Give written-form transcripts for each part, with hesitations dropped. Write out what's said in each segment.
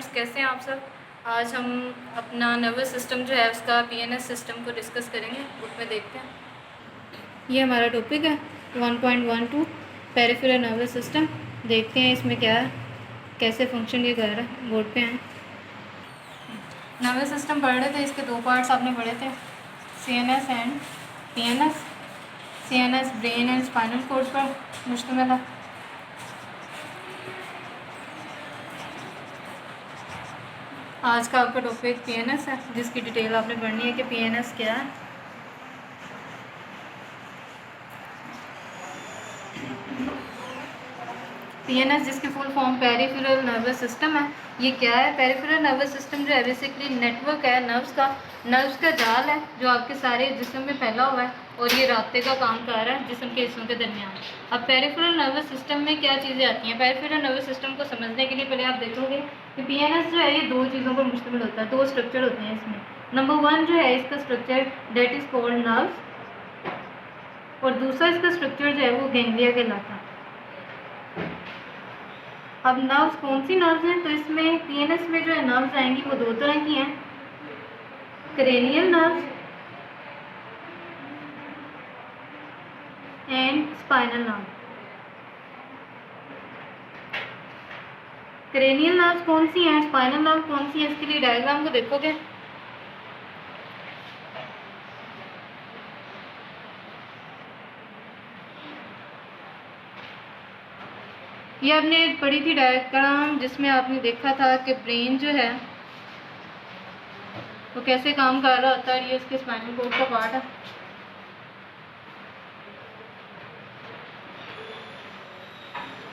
कैसे हैं आप सब। आज हम अपना नर्वस सिस्टम जो है उसका पीएनएस सिस्टम को डिस्कस करेंगे। बुक में देखते हैं। ये हमारा टॉपिक है 1.12 पेरिफेरल नर्वस सिस्टम। देखते हैं इसमें क्या है, कैसे फंक्शन ये कर रहा है। बोर्ड पे हैं। नर्वस सिस्टम पढ़ रहे थे, इसके दो पार्ट्स आपने पढ़े थे, CNS and PNS. CNS brain and spinal cord पर मुश्तमिल है। आज का आपका टॉपिक पीएनएस है, जिसकी डिटेल आपने पढ़नी है कि पीएनएस क्या है। पीएनएस जिसकी full form peripheral nervous system है। ये क्या है? पेरिफेरल नर्वस सिस्टम जो है बेसिकली नेटवर्क है नर्व्स का जाल है जो आपके सारे जिस्म में फैला हुआ है और ये रास्ते का काम कर रहा है जिस्म के हिस्सों के दरमियान। अब पेरिफेरल नर्वस सिस्टम में क्या चीज़ें आती हैं? पेरिफेरल नर्वस सिस्टम को समझने के लिए पहले आप देखोगे कि पीएनएस जो है ये दो चीज़ों पर मुश्तमिल होता है, दो स्ट्रक्चर होते हैं इसमें। नंबर 1 जो है इसका structure that is called nerves, और दूसरा इसका स्ट्रक्चर जो है वो गैंग्लिया कहलाता है। अब नर्व्स कौन सी नर्व्स हैं? तो इसमें पीएनएस में जो है नर्व्स आएंगी वो दो तरह की हैं, cranial nerves and spinal nerve. Cranial nerves कौन सी हैं, स्पाइनल नर्व कौन सी है? इसके लिए डायग्राम को देखोगे ये आपने पढ़ी थी डायग्राम, जिसमें आपने देखा था कि ब्रेन जो है वो कैसे काम कर रहा होता है। ये इसके स्पाइनल कॉर्ड का पार्ट है।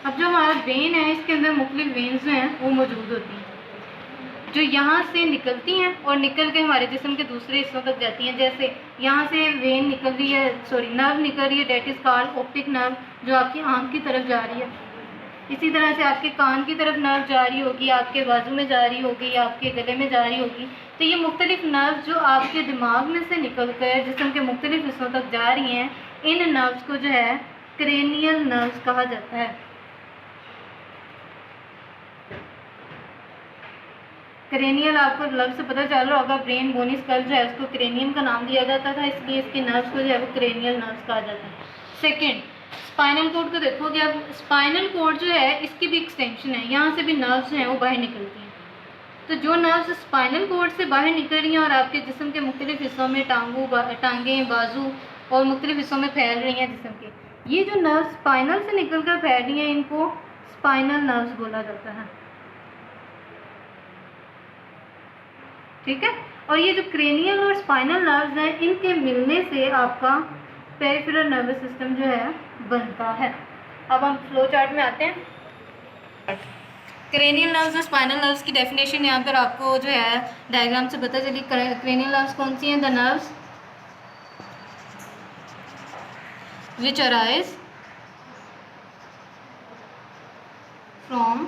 अब जो हमारा ब्रेन है इसके अंदर मुख्तलिफ वेन्स जो हैं वो मौजूद होती हैं जो यहाँ से निकलती हैं और निकल के हमारे जिस्म के दूसरे हिस्सों तक जाती हैं। जैसे यहाँ से वेन निकल रही है, नर्व निकल रही है, that is called optic nerve, जो आपकी आँख की तरफ जा रही है। इसी तरह से आपके कान की तरफ नर्व जा रही होगी, आपके बाजू में जा रही होगी, आपके गले में जा रही होगी। तो ये मुख्तलिफ नर्व जो आपके दिमाग में से निकल कर जिस्म के मुख्तलिफ हिस्सों तक जा रही हैं, इन नर्व्स को जो है क्रेनियल नर्व्स कहा जाता है। क्रेनियल आपको लफ्ज़ से पता चल रहा होगा, ब्रेन बोनी स्कल जो है उसको क्रेनियम का नाम दिया जाता था, इसलिए इसके नर्व्स को जो है वो क्रेनियल नर्व्स कहा जाता है। सेकेंड, स्पाइनल कोड को देखोगे। अब स्पाइनल कोड जो है इसकी भी एक्सटेंशन है, यहाँ से भी नर्व्स जो हैं वो बाहर निकलती हैं। तो जो नर्व्स स्पाइनल कोड से बाहर निकल रही हैं और आपके जिस्म के मुख्तलिफ हिस्सों में टांगें, बाजू और मुख्तलिफ हिस्सों में फैल रही हैं जिस्म के, ये जो नर्व्स स्पाइनल से निकल कर फैल रही हैं इनको स्पाइनल नर्व्स बोला जाता है। ठीक है। और ये जो क्रेनियल और स्पाइनल नर्व्स हैं इनके मिलने से आपका पेरिफेरल नर्वस सिस्टम जो है बनता है। अब हम फ्लो चार्ट में आते हैं। क्रेनियल नर्व्स और स्पाइनल नर्व्स की डेफिनेशन यहाँ पर आपको जो है डायग्राम से पता चली। क्रेनियल नर्व्स कौन सी हैं? The nerves which arise from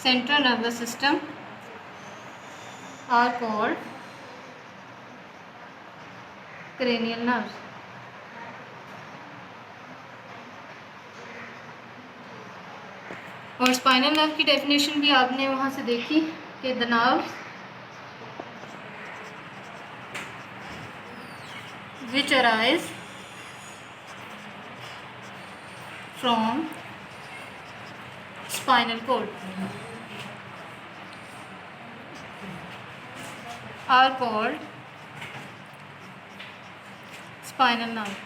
central nervous system are called cranial nerves। और स्पाइनल नर्व की डेफिनेशन भी आपने वहाँ से देखी कि the nerves which arise from spinal cord are called spinal nerve।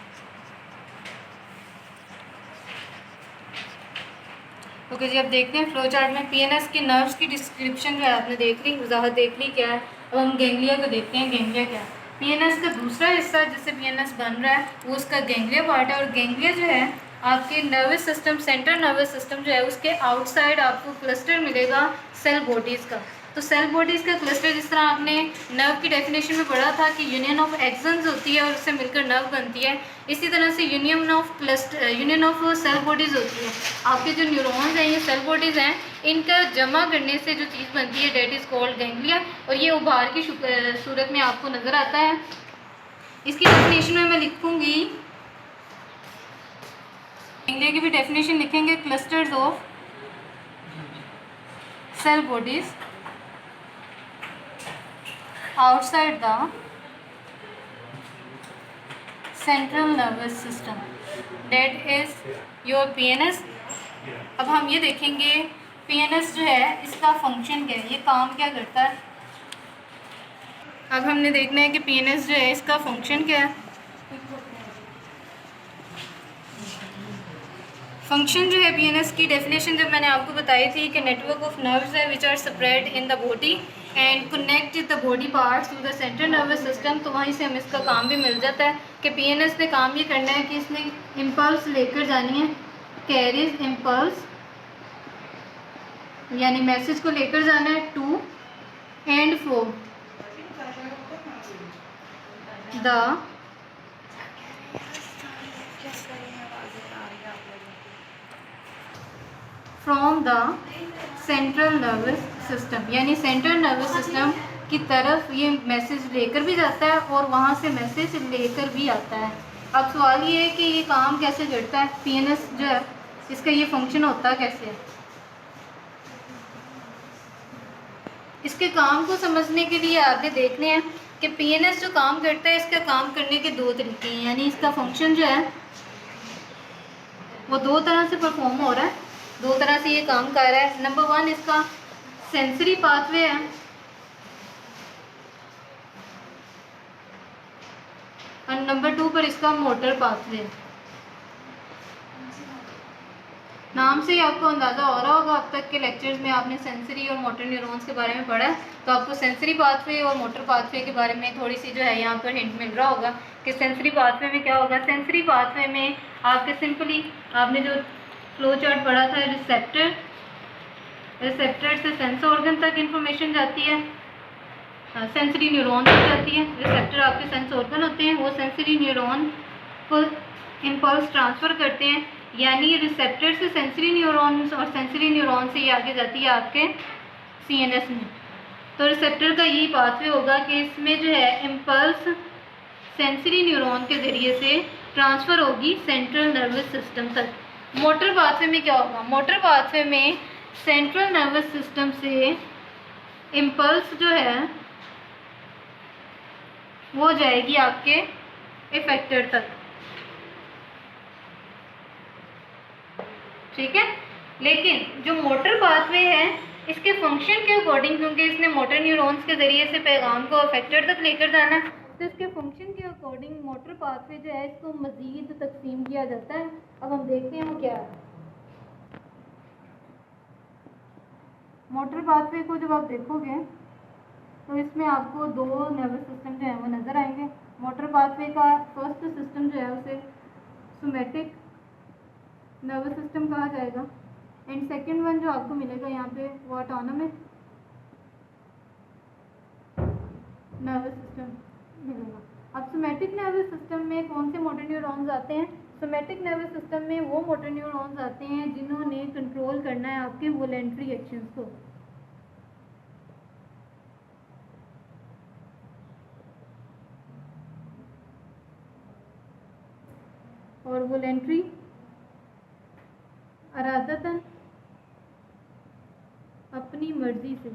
Okay जी, अब देखते हैं फ्लो चार्ट में पीएनएस के नर्व्स की डिस्क्रिप्शन जो है आपने देख ली, वजाहत देख ली क्या है। अब हम गैंग्लिया को देखते हैं। गैंग्लिया क्या है? पीएनएस का दूसरा हिस्सा जिससे पीएनएस बन रहा है वो उसका गैंग्लिया पार्ट है। और गैंग्लिया जो है आपके nervous system, central nervous system जो है उसके आउटसाइड आपको क्लस्टर मिलेगा सेल बॉडीज़ का। तो सेल बॉडीज़ का क्लस्टर, जिस तरह आपने नर्व की डेफिनेशन में पढ़ा था कि यूनियन ऑफ एक्सन्स होती है और उससे मिलकर नर्व बनती है, इसी तरह से यूनियन ऑफ सेल बॉडीज़ होती है। आपके जो न्यूरॉन्स हैं, ये सेल बॉडीज़ हैं, इनका जमा करने से जो चीज़ बनती है डेट इज़ कॉल्ड गैंग्लिया। और ये उभार की सूरत में आपको नज़र आता है। इसकी डेफिनेशन में मैं लिखूँगी, गैंग्लिया की भी डेफिनेशन लिखेंगे, clusters of cell bodies outside the central nervous system, that is your PNS। अब हम ये देखेंगे PNS जो है इसका फंक्शन क्या है, ये काम क्या करता है। अब हमने देखना है कि PNS जो है इसका फंक्शन क्या है। फंक्शन जो है PNS की डेफिनेशन जब मैंने आपको बताई थी कि नेटवर्क ऑफ नर्व्स है which are spread in the body and connect the body parts to the central nervous system, तो वहीं से हमें इसका काम भी मिल जाता है कि PNS ने काम ये करना है कि इसने इम्पल्स लेकर जानी है, कैरीज इम्पल्स, यानी मैसेज को लेकर जाना है to and fro the from the central nervous system, यानी सेंट्रल नर्वस सिस्टम की तरफ ये मैसेज लेकर भी जाता है और वहाँ से मैसेज लेकर भी आता है। अब सवाल ये है कि ये काम कैसे करता है, PNS जो है इसका ये फंक्शन होता कैसे है। इसके काम को समझने के लिए आपने देखने हैं कि PNS जो काम करता है इसका काम करने के दो तरीके हैं, यानी इसका फंक्शन जो है वो दो तरह से परफॉर्म हो रहा है, दो तरह से ये काम कर रहा है। नंबर वन इसका सेंसरी पाथवे है और नंबर टू पर इसका मोटर पाथवे है। नाम से ही आपको अंदाज़ा हो रहा होगा, अब तक के लेक्चर्स में आपने सेंसरी और मोटर न्यूरॉन्स के बारे में पढ़ा है, तो आपको सेंसरी पाथवे और मोटर पाथवे के बारे में थोड़ी सी जो है यहाँ पर हिंट मिल रहा होगा कि सेंसरी पाथवे में क्या होगा। सेंसरी पाथवे में आपके सिंपली आपने जो फ्लो चार्ट पढ़ा था, रिसेप्टर से सेंस ऑर्गन तक इंफॉर्मेशन जाती है, सेंसरी न्यूरॉन तक जाती है। रिसेप्टर आपके सेंस ऑर्गन होते हैं, वो सेंसरी न्यूरॉन को इम्पल्स ट्रांसफ़र करते हैं, यानी रिसेप्टर से सेंसरी न्यूरॉन्स और सेंसरी न्यूरॉन से ये आगे जाती है आपके CNS में। तो रिसेप्टर का यही पाथवे होगा कि इसमें जो है इम्पल्स सेंसरी न्यूरॉन के ज़रिए से ट्रांसफ़र होगी सेंट्रल नर्वस सिस्टम तक। मोटर पाथवे में क्या होगा, मोटर पाथवे में सेंट्रल नर्वस सिस्टम से इम्पल्स जो है वो जाएगी आपके इफेक्टर तक, ठीक है। लेकिन जो मोटर पाथवे है इसके फंक्शन के अकॉर्डिंग, क्योंकि इसने मोटर न्यूरॉन्स के ज़रिए से पैगाम को इफेक्टर तक लेकर जाना है, तो इसके फंक्शन के अकॉर्डिंग मोटर पाथवे जो है इसको मज़ीद तकसीम किया जाता है। अब हम देखते हैं वो क्या है। मोटर पाथवे को जब आप देखोगे तो इसमें आपको दो नर्वस सिस्टम जो है वो नज़र आएंगे। मोटर पाथवे का फर्स्ट सिस्टम जो है उसे सोमैटिक नर्वस सिस्टम कहा जाएगा एंड सेकंड वन जो आपको मिलेगा यहाँ पे वो ऑटोनोमिक नर्वस सिस्टम मिलेगा। अब सोमैटिक नर्वस सिस्टम में कौन से मोटर न्यूरॉन्स आते हैं, सोमैटिक नर्वस सिस्टम में वो मोटर न्यूरॉन्स आते हैं जिन्होंने कंट्रोल करना है आपके वोलेंट्री एक्शंस को। और वोलेंट्री अरादतन अपनी मर्जी से,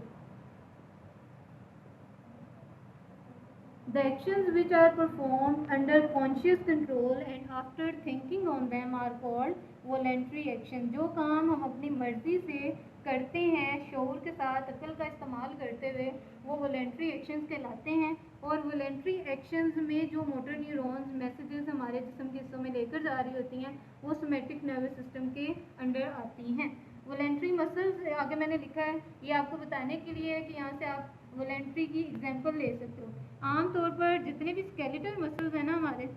the actions which are performed under conscious control and after thinking on them are called voluntary action। जो काम हम अपनी मर्जी से करते हैं शऊर के साथ अकल का इस्तेमाल करते हुए वो वॉलेंट्री एक्शंस कहलाते हैं। और वॉलेंट्री एक्शंस में जो मोटर न्यूरॉन्स मैसेजेस हमारे जिस्म के हिस्सों में लेकर जा रही होती हैं वो सोमैटिक नर्वस सिस्टम के अंडर आती हैं। वॉलेंट्री मसल्स आगे मैंने लिखा है, ये आपको बताने के लिए है कि यहाँ से आप वॉलेंट्री की एग्जांपल ले सकते हो। आमतौर पर जितने भी स्केलेटल मसल्स हैं ना हमारे,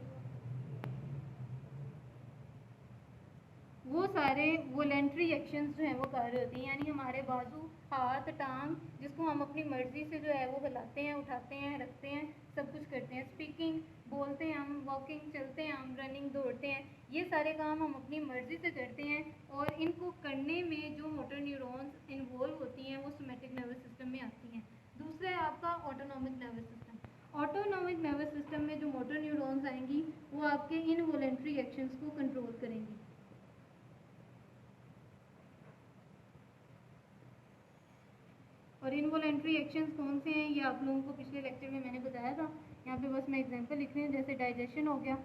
वो सारे वॉलेंट्री एक्शंस जो हैं वो कर रहे होते हैं, यानी हमारे बाजू, हाथ, टांग जिसको हम अपनी मर्जी से जो है वो हिलाते हैं, उठाते हैं, रखते हैं, सब कुछ करते हैं। स्पीकिंग बोलते हैं हम, वॉकिंग चलते हैं हम, रनिंग दौड़ते हैं, ये सारे काम हम अपनी मर्जी से करते हैं और इनको करने में जो मोटर न्यूरॉन्स इन्वॉल्व होती हैं वो सोमैटिक नर्वस सिस्टम में आती हैं। दूसरा है आपका autonomic nervous system. Autonomic nervous system में जो मोटर न्यूरॉन्स आएंगी वो आपके इनवॉलेंट्री एक्शंस को कंट्रोल करेंगी। और इनवॉलेंट्री एक्शंस कौन से हैं ये आप लोगों को पिछले लेक्चर में मैंने बताया था। यहाँ पे बस मैं एग्जांपल लिख रही हूँ, जैसे डाइजेशन हो गया,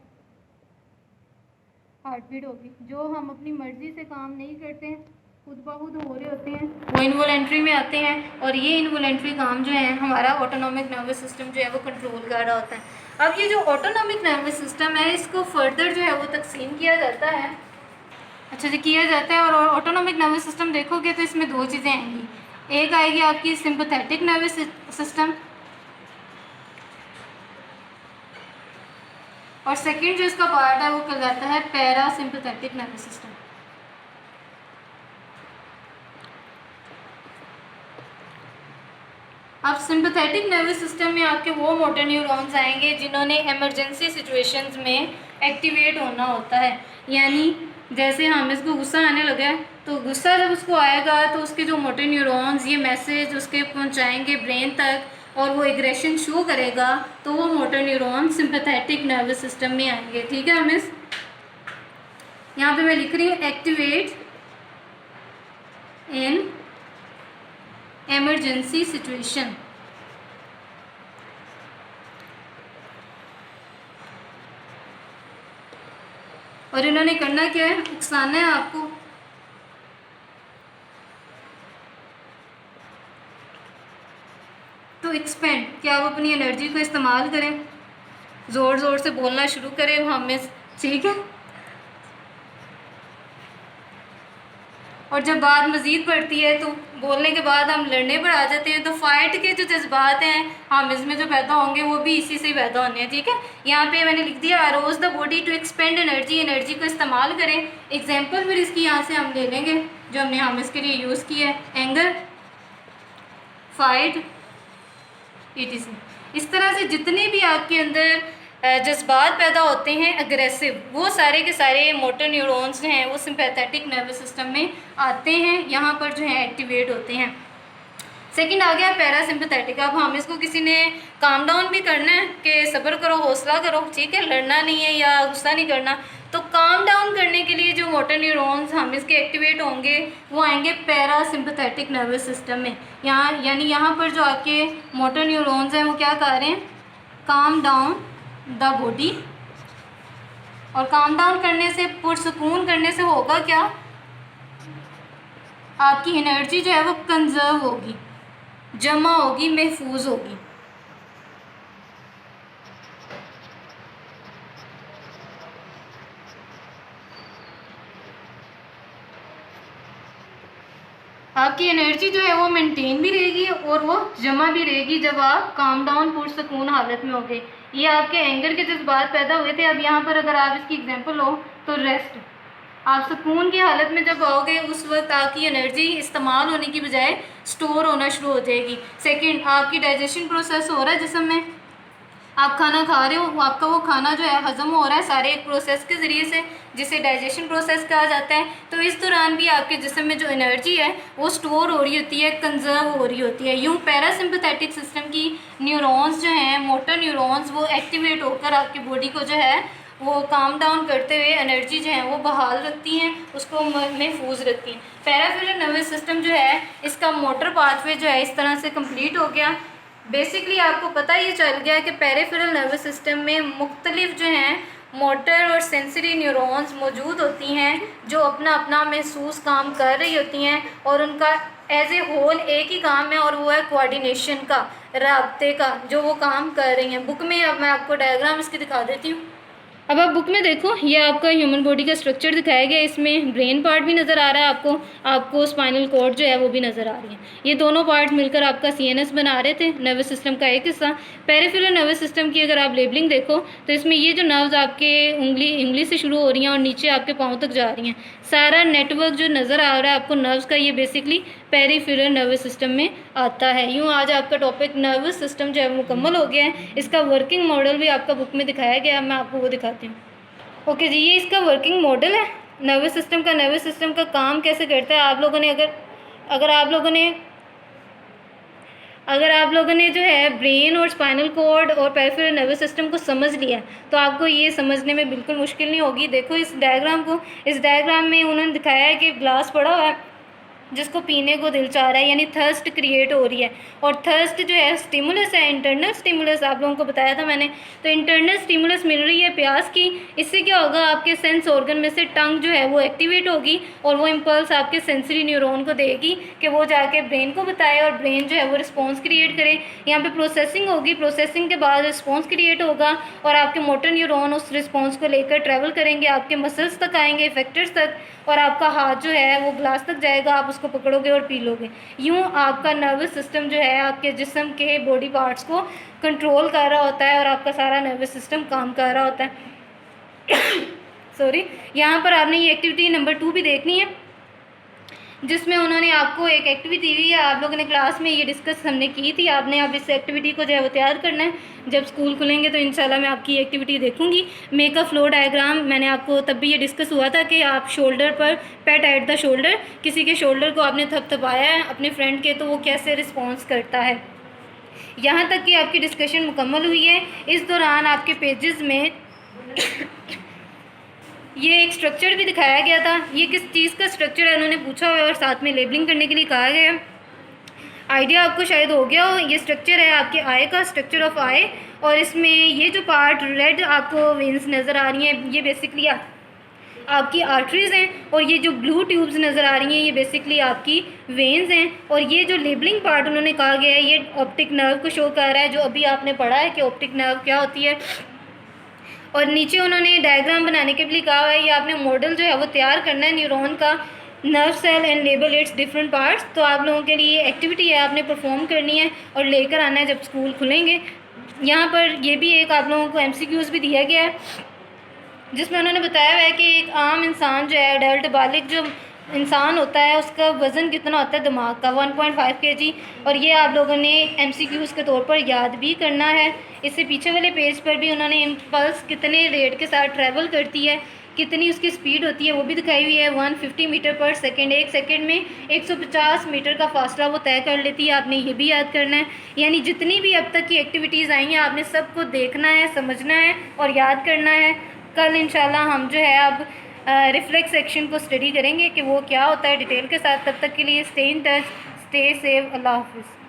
हार्ट बीट होगी, जो हम अपनी मर्ज़ी से काम नहीं करते हैं, खुद ब खुद हो रहे होते हैं, वो इनवॉलेंट्री में आते हैं। और ये इनवॉलेंट्री काम जो है हमारा ऑटोनॉमिक नर्वस सिस्टम जो है वो कंट्रोल कर रहा होता है। अब ये जो ऑटोनॉमिक नर्वस सिस्टम है इसको फर्दर जो है वो तकसीम किया जाता है, अच्छा जी किया जाता है। और ऑटोनॉमिक नर्वस सिस्टम देखोगे तो इसमें दो चीज़ें आएंगी, एक आएगी आपकी सिंपैथेटिक नर्वस सिस्टम और सेकंड जो इसका पार्ट है वो कहलाता है पैरासिम्पैथेटिक नर्वस सिस्टम। अब सिंपैथेटिक नर्वस सिस्टम में आपके वो मोटर न्यूरॉन्स आएंगे जिन्होंने इमरजेंसी सिचुएशंस में एक्टिवेट होना होता है। यानी जैसे हम इसको गुस्सा आने लगा है तो गुस्सा जब उसको आएगा तो उसके जो मोटर न्यूरॉन्स ये मैसेज उसके पहुंचाएंगे ब्रेन तक और वो एग्रेशन शो करेगा, तो वो motor neuron sympathetic nervous system में आएंगे। ठीक है मिस, यहाँ पे मैं लिख रही हूँ एक्टिवेट इन इमरजेंसी सिचुएशन। और इन्होंने करना क्या है, उकसाना है आपको, तो एक्सपेंड क्या आप अपनी एनर्जी को इस्तेमाल करें, ज़ोर ज़ोर से बोलना शुरू करें हमें, ठीक है। और जब बात मज़ीद बढ़ती है तो बोलने के बाद हम लड़ने पर आ जाते हैं, तो फाइट के जो जज्बात हैं हम इसमें जो पैदा होंगे वो भी इसी से पैदा होने हैं। ठीक है, यहाँ पे मैंने लिख दिया arouse the body to expend energy, energy को इस्तेमाल करें। एग्जाम्पल फिर इसकी यहाँ से हम ले लेंगे जो हमने हम इसके लिए यूज़ किया है, एंगर, फाइट, ETC। इस तरह से जितने भी आपके अंदर जज्बात पैदा होते हैं अग्रेसिव, वो सारे के सारे मोटर न्यूरॉन्स जो हैं वो सिंपैथेटिक नर्वस सिस्टम में आते हैं, यहाँ पर जो है एक्टिवेट होते हैं। सेकंड आ गया पैरासिम्पैथेटिक। अब हम इसको किसी ने काम डाउन भी करना है कि सब्र करो, हौसला करो, ठीक है, लड़ना नहीं है या गुस्सा नहीं करना, तो काम डाउन करने के लिए जो मोटर न्यूरॉन्स हम इसके एक्टिवेट होंगे वो आएंगे पैरासिम्पैथेटिक नर्वस सिस्टम में। यहाँ यानी यहाँ पर जो आपके मोटर न्यूरॉन्स हैं वो क्या कर रहे हैं, काम डाउन द बॉडी। और काम डाउन करने से, पुरसुकून करने से होगा क्या, आपकी एनर्जी जो है वो कंजर्व होगी, जमा होगी, महफूज होगी। आपकी एनर्जी जो है वो मेंटेन भी रहेगी और वो जमा भी रहेगी जब आप काम डाउन पुरसुकून हालत में होगे। ये आपके एंगर के जज्बात पैदा हुए थे। अब यहाँ पर अगर आप इसकी एग्जांपल लो तो रेस्ट, आप सुकून की हालत में जब आओगे उस वक्त आपकी एनर्जी इस्तेमाल होने की बजाय स्टोर होना शुरू हो जाएगी। सेकंड, आपकी डाइजेशन प्रोसेस हो रहा है जिसम में, आप खाना खा रहे हो, आपका वो खाना जो है हजम हो रहा है सारे एक प्रोसेस के ज़रिए से जिसे डाइजेशन प्रोसेस कहा जाता है। तो इस दौरान भी आपके जिस्म में जो एनर्जी है वो स्टोर हो रही होती है, कंजर्व हो रही होती है। यूँ पैरासिम्पैथेटिक सिस्टम की न्यूरॉन्स जो हैं, मोटर न्यूरॉन्स, वो एक्टिवेट होकर आपकी बॉडी को जो है वो काम डाउन करते हुए एनर्जी जो है वो बहाल रखती हैं, उसको महफूज रखती हैं। पैराफेरल नर्वस सिस्टम जो है इसका मोटर पाथवे जो है इस तरह से कंप्लीट हो गया। बेसिकली आपको पता ये चल गया कि पेरिफेरल नर्वस सिस्टम में मुख्तलिफ जो हैं मोटर और सेंसरी न्यूरॉन्स मौजूद होती हैं जो अपना अपना महसूस काम कर रही होती हैं और उनका एज ए होल एक ही काम है और वो है कोऑर्डिनेशन का, राब्ते का, जो वो काम कर रही हैं। बुक में अब मैं आपको डायग्राम इसकी दिखा देती हूँ। अब आप बुक में देखो, ये आपका ह्यूमन बॉडी का स्ट्रक्चर दिखाया गया है। इसमें ब्रेन पार्ट भी नज़र आ रहा है आपको स्पाइनल कॉर्ड जो है वो भी नज़र आ रही है। ये दोनों पार्ट मिलकर आपका CNS बना रहे थे, नर्वस सिस्टम का एक हिस्सा। पेरिफेरल नर्वस सिस्टम की अगर आप लेबलिंग देखो तो इसमें ये जो नर्व्स आपके उंगली से शुरू हो रही हैं और नीचे आपके पाँव तक जा रही हैं, सारा नेटवर्क जो नज़र आ रहा है आपको नर्व्स का, ये बेसिकली पेरिफेरल नर्वस सिस्टम में आता है। यूँ आज आपका टॉपिक नर्वस सिस्टम जो है मुकम्मल हो गया है। इसका वर्किंग मॉडल भी आपका बुक में दिखाया गया है, मैं आपको वो दिखाती हूँ। ओके जी, ये इसका वर्किंग मॉडल है नर्वस सिस्टम का काम कैसे करता है। आप लोगों ने अगर आप लोगों ने जो है ब्रेन और स्पाइनल कॉर्ड और पेरिफेरल नर्वस सिस्टम को समझ लिया तो आपको ये समझने में बिल्कुल मुश्किल नहीं होगी। देखो इस डायग्राम में उन्होंने दिखाया है कि ग्लास पड़ा हुआ है, जिसको पीने को दिल चाह रहा है, यानी थर्स्ट क्रिएट हो रही है। और थर्स्ट जो है स्टिमुलस है, इंटरनल स्टिमुलस आप लोगों को बताया था मैंने। तो इंटरनल स्टिमुलस मिल रही है प्यास की, इससे क्या होगा, आपके सेंस ऑर्गन में से टंग जो है वो एक्टिवेट होगी और वो इम्पल्स आपके सेंसरी न्यूरॉन को देगी कि वो जाके ब्रेन को बताए और ब्रेन जो है वो रिस्पॉन्स क्रिएट करे। यहाँ पे प्रोसेसिंग होगी, प्रोसेसिंग के बाद रिस्पॉन्स क्रिएट होगा और आपके मोटर न्यूरॉन उस रिस्पॉन्स को लेकर ट्रैवल करेंगे, आपके मसल्स तक आएंगे, इफेक्टर्स तक, और आपका हाथ जो है वो ग्लास तक जाएगा, आप उसको पकड़ोगे और पी लोगे। यूँ आपका नर्वस सिस्टम जो है आपके जिस्म के बॉडी पार्ट्स को कंट्रोल कर रहा होता है और आपका सारा नर्वस सिस्टम काम कर रहा होता है। सॉरी, यहाँ पर आपने ये एक्टिविटी नंबर 2 भी देखनी है, जिसमें उन्होंने आपको एक एक्टिविटी दी है, आप लोगों ने क्लास में ये डिस्कस हमने की थी, आपने अब इस एक्टिविटी को जो है वो तैयार करना है। जब स्कूल खुलेंगे तो इंशाल्लाह मैं आपकी एक्टिविटी देखूंगी। मेक अ फ्लो डायग्राम, मैंने आपको तब भी ये डिस्कस हुआ था कि आप शोल्डर पर, पैट एट द शोल्डर, किसी के शोल्डर को आपने थपथपाया है अपने फ्रेंड के, तो वो कैसे रिस्पॉन्स करता है। यहाँ तक कि आपकी डिस्कशन मुकम्मल हुई है। इस दौरान आपके पेजेस में ये एक स्ट्रक्चर भी दिखाया गया था। ये किस चीज़ का स्ट्रक्चर है उन्होंने पूछा हुआ है और साथ में लेबलिंग करने के लिए कहा गया है। आइडिया आपको शायद हो गया हो, ये स्ट्रक्चर है आपके आई का, स्ट्रक्चर ऑफ आई। और इसमें ये जो पार्ट रेड आपको वेंस नज़र आ रही हैं, ये बेसिकली आपकी आर्टरीज़ हैं, और ये जो ब्लू ट्यूब्स नज़र आ रही हैं ये बेसिकली आपकी वेंस हैं। और ये जो लेबलिंग पार्ट उन्होंने कहा गया है ये ऑप्टिक नर्व को शो कर रहा है, जो अभी आपने पढ़ा है कि ऑप्टिक नर्व क्या होती है। और नीचे उन्होंने डायग्राम बनाने के लिए कहा है, ये आपने मॉडल जो है वो तैयार करना है न्यूरॉन का, nerve cell and label its different parts. तो आप लोगों के लिए एक्टिविटी है, आपने परफॉर्म करनी है और लेकर आना है जब स्कूल खुलेंगे। यहाँ पर ये भी एक आप लोगों को MCQs भी दिया गया है, जिसमें उन्होंने बताया हुआ है कि एक आम इंसान जो है, एडल्ट बालिग जो इंसान होता है, उसका वज़न कितना होता है दिमाग का, 1.5 kg। और ये आप लोगों ने MCQs के तौर पर याद भी करना है। इससे पीछे वाले पेज पर भी उन्होंने इम्पल्स कितने रेट के साथ ट्रैवल करती है, कितनी उसकी स्पीड होती है वो भी दिखाई हुई है। 150 मीटर पर सेकेंड, एक सेकेंड में 150 मीटर का फासला वो तय कर लेती है, आपने ये भी याद करना है। यानी जितनी भी अब तक की एक्टिविटीज़ आई हैं आपने सबको देखना है, समझना है और याद करना है। कल इंशाल्लाह हम जो है अब रिफ्लेक्स सेक्शन को स्टडी करेंगे कि वो क्या होता है डिटेल के साथ। तब तक के लिए stay in touch, stay safe, अल्लाह हाफिज़।